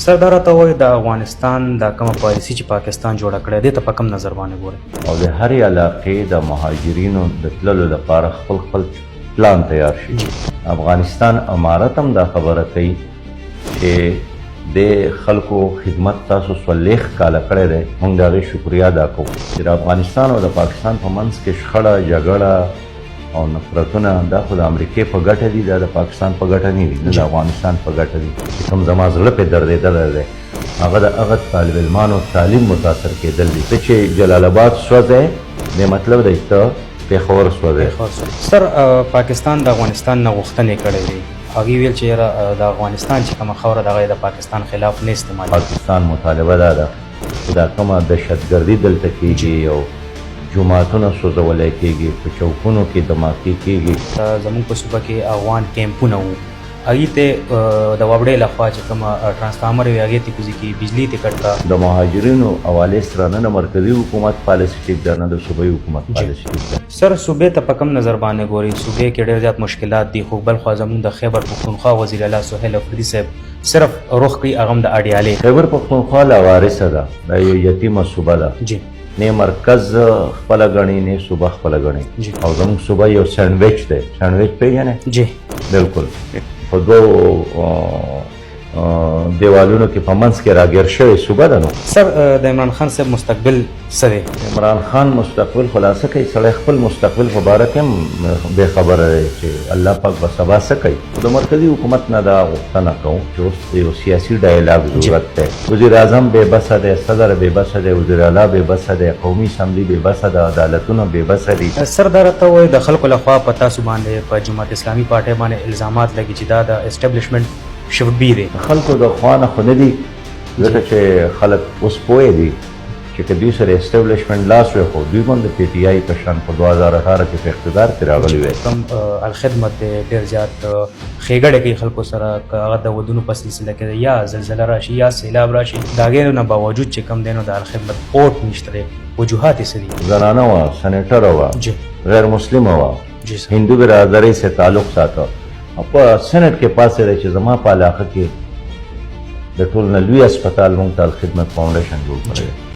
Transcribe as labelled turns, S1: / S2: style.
S1: سر دا راته وایي د افغانستان دا کومه پالیسي چې پاکستان جوړه کړې دې ته په کوم نظر باندې ګورئ؟
S2: او د هرې علاقې د مهاجرینو د تللو لپاره خپل پلان تیار شي. افغانستان امارت هم دا خبره کوي چې د خلکو خدمت تاسو څلوېښت کاله کړی دی، موږ د هغې شکریا ادا کوو. چې د افغانستان او د پاکستان په منځ کې شخړه جګړه او نفرتونه دا خو د امریکې په ګټه دي، دا د پاکستان په ګټه نه دي، نه د افغانستان په ګټه دي. چې کوم زما زړه پرې دردېدلی دی هغه د هغه طالب علمانو تعلیم متاثر کېدل دي. ته چې جلال آباد سوځی د مطلب دی ته پېښور سوځی.
S1: سر پاکستان د افغانستان نه غوښتنې کړې دي، هغوی ویل چې یاره د افغانستان چې کومه خاوره د هغه د پاکستان خلاف نه استعمالوي.
S2: پاکستان مطالبه دا ده چې دا کومه دهشتګردي دلته کېږي او جوماتونه سوځولی کېږي، په چوکونو کې دماکې کېږي.
S1: زموږ په صوبه کې افغان کیمپونه وو، هغوی ته د وابړې لخوا چې کومه ټرانسفارمر وي هغې ته کوزي کړي، بجلي ته کټ کړه.
S2: د مهاجرینو حوالې سره نه د مرکزي حکومت پالیسي ټیک ده، نه د صوبایي حکومت پالیسي ټیک ده.
S1: سر صوبې ته په کوم نظر باندې ګوري؟ صوبې کې ډېر زیات مشکلات دي، خو بل خوا زموږ د خیبر پښتونخوا وزیر اعلی سهیل افریدي صاحب صرف رخ کوي هغه هم د اډیالې.
S2: خیبر پښتونخوا لاوارثه ده، دا یو یتیمه صوبه ده.
S1: جی
S2: نه مرکز خپله ګڼي نه صوبه خپله ګڼي. او زموږ صوبه یو سینډویچ دی. سینډویچ پېژنې؟
S1: جی
S2: بالکل. په دوو دیوالونو کې په منځ کې راګیر شوې صوبه ده. نو
S1: سر د عمران خان صاحب مستقبل څه دی؟
S2: عمران خان مستقبل خلاصه کوي، سړی خپل مستقبل په باره کې هم بې خبره دی چې الله پاک به سبا څه کوي. د مرکزي حکومت نه دا غوښتنه کوم چې اوس یو سیاسي ډایلاګ ضرورت دی. وزیر اعظم بې بسه دی، صدر بې بسه دی، وزیر اعلی بې بسه دی، قومي اسمبلي بې بسه ده، عدالتونه بې بسه دي.
S1: سر دا راته وایي د خلکو لخوا په تاسو باندې په جماعت اسلامي پارټۍ باندې الزامات لګي چې دا د اسټابلیشمنټ شببي دی.
S2: خلکو د خوا نه خو نه دي، ځکه چې خلک اوس پوه دي چې که دوی سره اسټابلیشمنټ لاس وی، خو دوی هم د پی ټي آی په شان په 2018 کې په اقتدار کې راغلي وی.
S1: کوم الخدمت دی ډېر زیات ښېګړې کوي خلکو سره، که هغه د ودونو په سلسله کې یا زلزله راشي یا سیلاب راشي، د هغې نه باوجود چې کوم دی نو د الخدمت اوټ نشته دی. وجوهات یې څه دي؟
S2: زنانه وه، سنیټره وه، غیر مسلمه وه، هندو برادرۍ سره تعلق ساته. په سنټ کې پاسې دی چې زما په علاقه کې د ټول نه لوی اسپتال موږ ته الخدمت فاونډیشن جوړ کړی دی.